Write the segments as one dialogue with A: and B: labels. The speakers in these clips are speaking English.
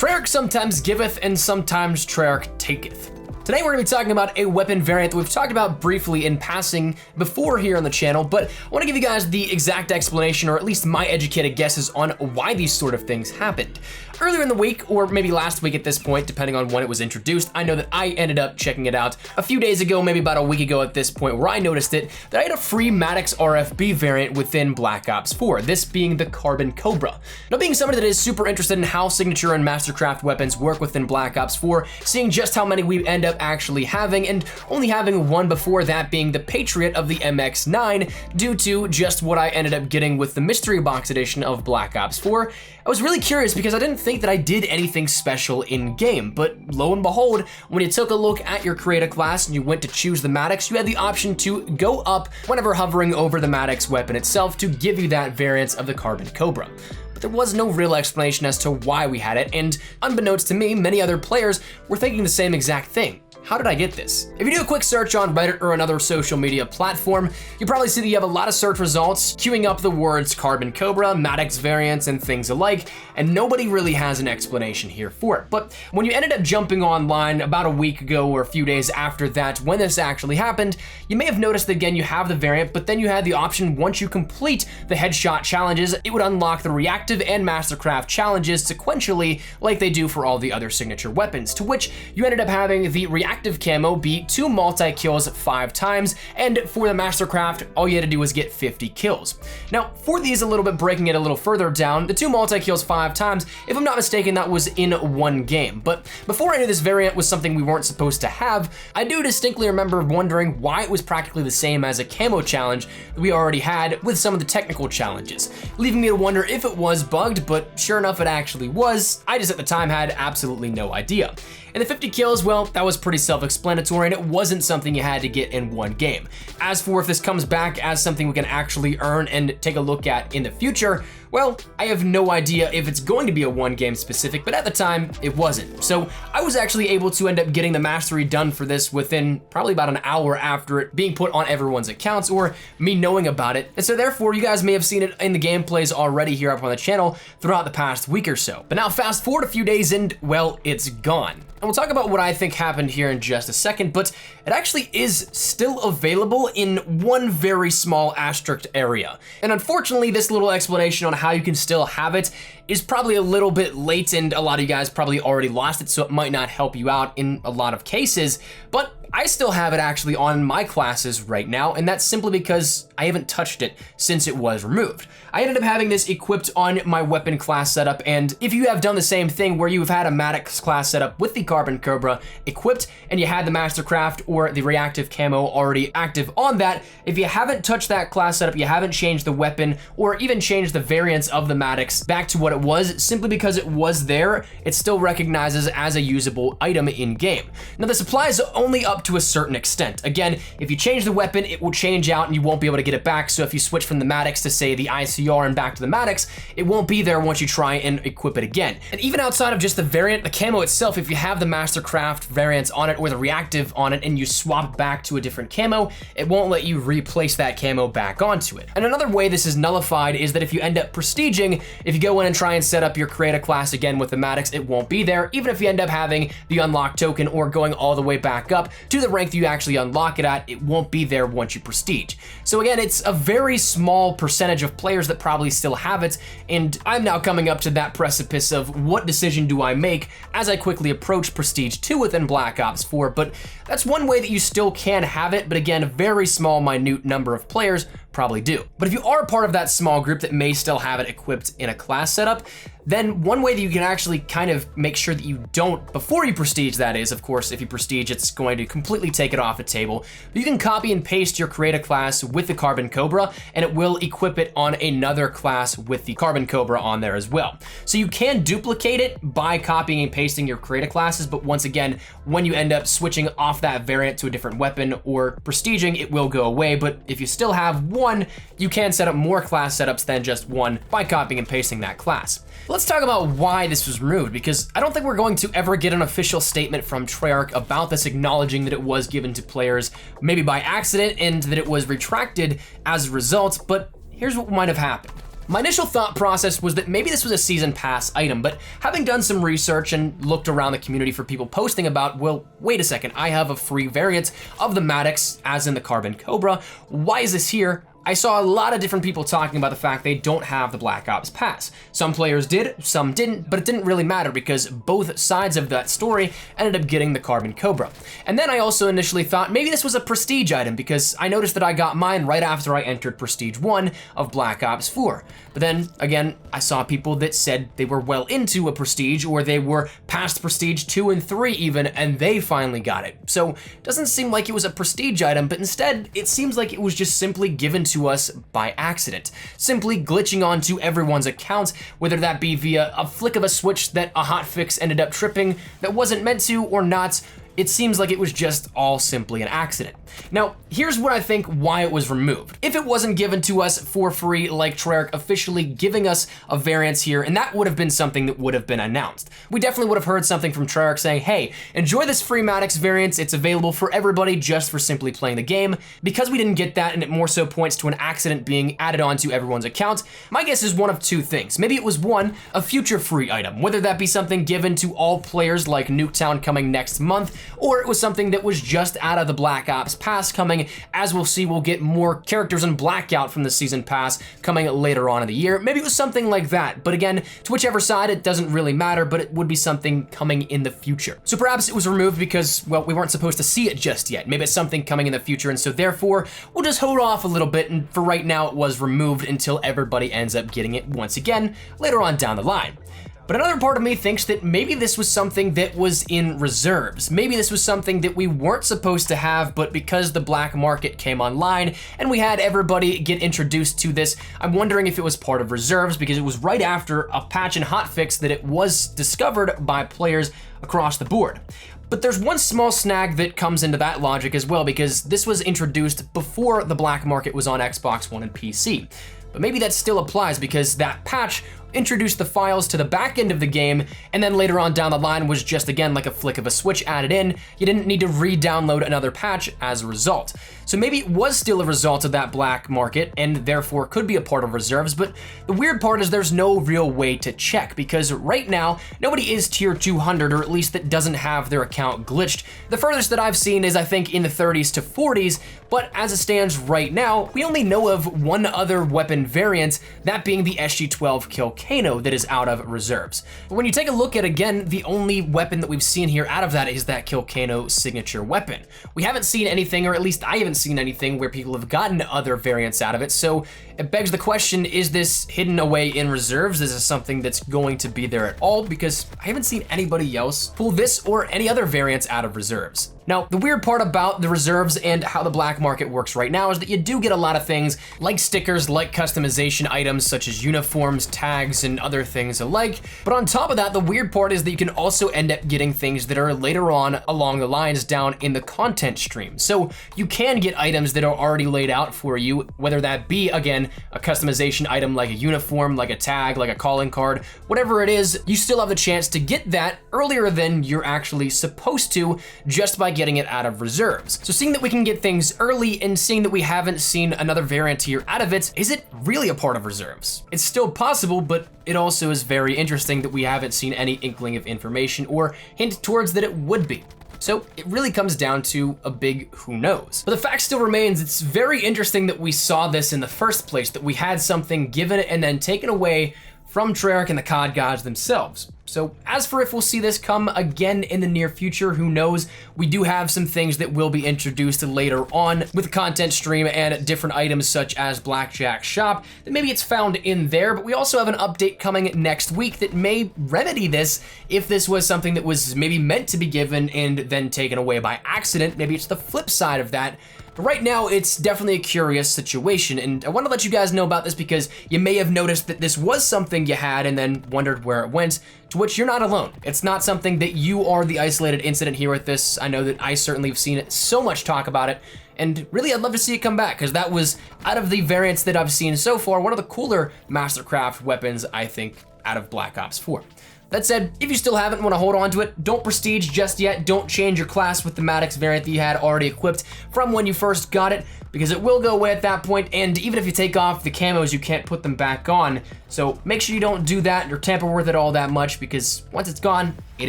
A: Treyarch sometimes giveth and sometimes Treyarch taketh. Today we're going to be talking about a weapon variant that we've talked about briefly in passing before here on the channel, but I want to give you guys the exact explanation, or at least my educated guesses on why these sort of things happened. Earlier in the week, or maybe last week at this point, depending on when it was introduced, I know that I ended up checking it out a few days ago, maybe about a week ago at this point, where I noticed it, that I had a free Maddox RFB variant within Black Ops 4, this being the Carbon Cobra. Now, being somebody that is super interested in how signature and mastercraft weapons work within Black Ops 4, seeing just how many we end up actually having, and only having one before, that being the Patriot of the MX-9, due to just what I ended up getting with the Mystery Box edition of Black Ops 4, I was really curious because I didn't think that I did anything special in game, but lo and behold, when you took a look at your creator class and you went to choose the Maddox, you had the option to go up whenever hovering over the Maddox weapon itself to give you that variance of the Carbon Cobra. But there was no real explanation as to why we had it, and unbeknownst to me, many other players were thinking the same exact thing. How did I get this? If you do a quick search on Reddit or another social media platform, you probably see that you have a lot of search results queuing up the words Carbon Cobra, Maddox variants, and things alike, and nobody really has an explanation here for it. But when you ended up jumping online about a week ago or a few days after that, when this actually happened, you may have noticed that again you have the variant, but then you had the option, once you complete the headshot challenges, it would unlock the reactive and mastercraft challenges sequentially like they do for all the other signature weapons, to which you ended up having the reactive camo be 2 multi-kills 5 times, and for the mastercraft, all you had to do was get 50 kills. Now, for these, a little bit breaking it a little further down, the 2 multi-kills 5 times, if I'm not mistaken, that was in one game. But before I knew this variant was something we weren't supposed to have, I do distinctly remember wondering why it was practically the same as a camo challenge that we already had with some of the technical challenges, leaving me to wonder if it was bugged, but sure enough, it actually was. I just at the time had absolutely no idea. And the 50 kills, well, that was pretty self-explanatory, and it wasn't something you had to get in one game. As for if this comes back as something we can actually earn and take a look at in the future, well, I have no idea if it's going to be a one game specific, but at the time, it wasn't. So I was actually able to end up getting the mastery done for this within probably about an hour after it being put on everyone's accounts or me knowing about it. And so therefore, you guys may have seen it in the gameplays already here up on the channel throughout the past week or so. But now fast forward a few days and, well, it's gone. And we'll talk about what I think happened here in just a second, but it actually is still available in one very small asterisk area. And unfortunately, this little explanation on how you can still have it is probably a little bit late, and a lot of you guys probably already lost it, so it might not help you out in a lot of cases, but I still have it actually on my classes right now, and that's simply because I haven't touched it since it was removed. I ended up having this equipped on my weapon class setup, and if you have done the same thing where you've had a Maddox class setup with the Carbon Cobra equipped and you had the Mastercraft or the reactive camo already active on that, if you haven't touched that class setup, you haven't changed the weapon or even changed the variants of the Maddox back to what it was, simply because it was there, it still recognizes as a usable item in game. Now this applies only up to a certain extent. Again, if you change the weapon, it will change out and you won't be able to get it back. So if you switch from the Maddox to say the ICR and back to the Maddox, it won't be there once you try and equip it again. And even outside of just the variant, the camo itself, if you have the Mastercraft variants on it or the reactive on it and you swap back to a different camo, it won't let you replace that camo back onto it. And another way this is nullified is that if you end up prestiging, if you go in and try and set up your creator class again with the Maddox, it won't be there, even if you end up having the unlock token or going all the way back up to the rank that you actually unlock it at, it won't be there once you prestige. So again, it's a very small percentage of players that probably still have it, and I'm now coming up to that precipice of what decision do I make as I quickly approach Prestige 2 within Black Ops 4, but that's one way that you still can have it, but again, a very small, minute number of players probably do. But if you are part of that small group that may still have it equipped in a class setup, then one way that you can actually kind of make sure that you don't, before you prestige that is, of course, if you prestige, it's going to completely take it off the table, but you can copy and paste your creator class with the Carbon Cobra, and it will equip it on another class with the Carbon Cobra on there as well. So you can duplicate it by copying and pasting your creator classes, but once again, when you end up switching off that variant to a different weapon or prestiging, it will go away, but if you still have one, you can set up more class setups than just one by copying and pasting that class. Let's talk about why this was removed, because I don't think we're going to ever get an official statement from Treyarch about this, acknowledging that it was given to players maybe by accident and that it was retracted as a result, but here's what might have happened. My initial thought process was that maybe this was a season pass item, but having done some research and looked around the community for people posting about, well, wait a second, I have a free variant of the Maddox, as in the Carbon Cobra. Why is this here? I saw a lot of different people talking about the fact they don't have the Black Ops Pass. Some players did, some didn't, but it didn't really matter because both sides of that story ended up getting the Carbon Cobra. And then I also initially thought maybe this was a prestige item because I noticed that I got mine right after I entered Prestige 1 of Black Ops 4. But then, again, I saw people that said they were well into a Prestige or they were past Prestige 2 and 3 even, and they finally got it. So it doesn't seem like it was a prestige item, but instead it seems like it was just simply given to us by accident, simply glitching onto everyone's accounts, whether that be via a flick of a switch that a hotfix ended up tripping that wasn't meant to or not. It seems like it was just all simply an accident. Now, here's what I think why it was removed. If it wasn't given to us for free, like Treyarch officially giving us a variance here, and that would have been something that would have been announced. We definitely would have heard something from Treyarch saying, hey, enjoy this free Maddox variance, it's available for everybody just for simply playing the game. Because we didn't get that, and it more so points to an accident being added onto everyone's account, my guess is one of two things. Maybe it was one, a future free item, whether that be something given to all players like Nuketown coming next month, or it was something that was just out of the Black Ops Pass coming. As we'll see, we'll get more characters in Blackout from the Season Pass coming later on in the year. Maybe it was something like that, but again, to whichever side, it doesn't really matter, but it would be something coming in the future. So perhaps it was removed because, well, we weren't supposed to see it just yet. Maybe it's something coming in the future, and so therefore, we'll just hold off a little bit, and for right now, it was removed until everybody ends up getting it once again later on down the line. But another part of me thinks that maybe this was something that was in reserves. Maybe this was something that we weren't supposed to have, but because the black market came online and we had everybody get introduced to this, I'm wondering if it was part of reserves because it was right after a patch and hotfix that it was discovered by players across the board. But there's one small snag that comes into that logic as well, because this was introduced before the black market was on Xbox One and PC. But maybe that still applies because that patch introduced the files to the back end of the game, and then later on down the line was just again like a flick of a switch added in. You didn't need to re-download another patch as a result. So maybe it was still a result of that black market and therefore could be a part of reserves, but the weird part is there's no real way to check because right now, nobody is tier 200, or at least that doesn't have their account glitched. The furthest that I've seen is I think in the 30s to 40s, but as it stands right now, we only know of one other weapon variant, that being the SG-12 Kano that is out of reserves. But when you take a look at, again, the only weapon that we've seen here out of that is that Kano signature weapon. We haven't seen anything, or at least I haven't seen anything where people have gotten other variants out of it, so it begs the question, is this hidden away in reserves? Is this something that's going to be there at all? Because I haven't seen anybody else pull this or any other variants out of reserves. Now, the weird part about the reserves and how the black market works right now is that you do get a lot of things like stickers, like customization items such as uniforms, tags, and other things alike. But on top of that, the weird part is that you can also end up getting things that are later on along the lines down in the content stream. So you can get items that are already laid out for you, whether that be, again, a customization item like a uniform, like a tag, like a calling card, whatever it is, you still have the chance to get that earlier than you're actually supposed to just by getting it out of reserves. So seeing that we can get things early and seeing that we haven't seen another variant here out of it, is it really a part of reserves? It's still possible, but it also is very interesting that we haven't seen any inkling of information or hint towards that it would be. So it really comes down to a big who knows. But the fact still remains, it's very interesting that we saw this in the first place, that we had something given and then taken away from Treyarch and the COD gods themselves. So as for if we'll see this come again in the near future, who knows? We do have some things that will be introduced later on with the content stream and different items such as Blackjack Shop, that maybe it's found in there, but we also have an update coming next week that may remedy this if this was something that was maybe meant to be given and then taken away by accident. Maybe it's the flip side of that. But right now, it's definitely a curious situation, and I want to let you guys know about this because you may have noticed that this was something you had and then wondered where it went, to which you're not alone. It's not something that you are the isolated incident here with this. I know that I certainly have seen so much talk about it, and really I'd love to see it come back because that was, out of the variants that I've seen so far, one of the cooler Mastercraft weapons, I think, out of Black Ops 4. That said, if you still haven't want to hold on to it, don't prestige just yet. Don't change your class with the Maddox variant that you had already equipped from when you first got it, because it will go away at that point, and even if you take off the camos, you can't put them back on. So make sure you don't do that or tamper with it all that much, because once it's gone, it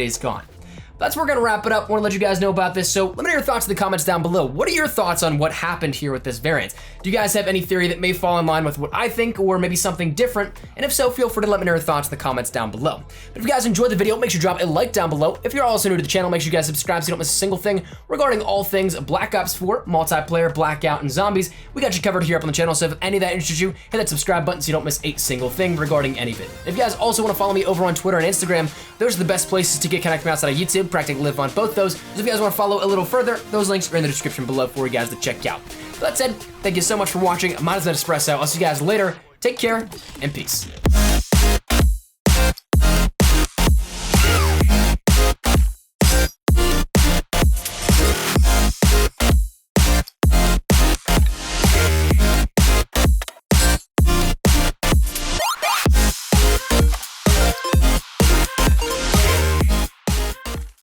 A: is gone. That's where we're gonna wrap it up. I wanna let you guys know about this, so let me know your thoughts in the comments down below. What are your thoughts on what happened here with this variant? Do you guys have any theory that may fall in line with what I think, or maybe something different? And if so, feel free to let me know your thoughts in the comments down below. But if you guys enjoyed the video, make sure you drop a like down below. If you're also new to the channel, make sure you guys subscribe so you don't miss a single thing regarding all things Black Ops 4, multiplayer, blackout, and zombies. We got you covered here up on the channel, so if any of that interests you, hit that subscribe button so you don't miss a single thing regarding any vid. If you guys also wanna follow me over on Twitter and Instagram, those are the best places to get connected from outside of YouTube, practically live on both those. So if you guys want to follow a little further, those links are in the description below for you guys to check out. With that said, thank you so much for watching. Mine is Espresso. I'll see you guys later. Take care and peace.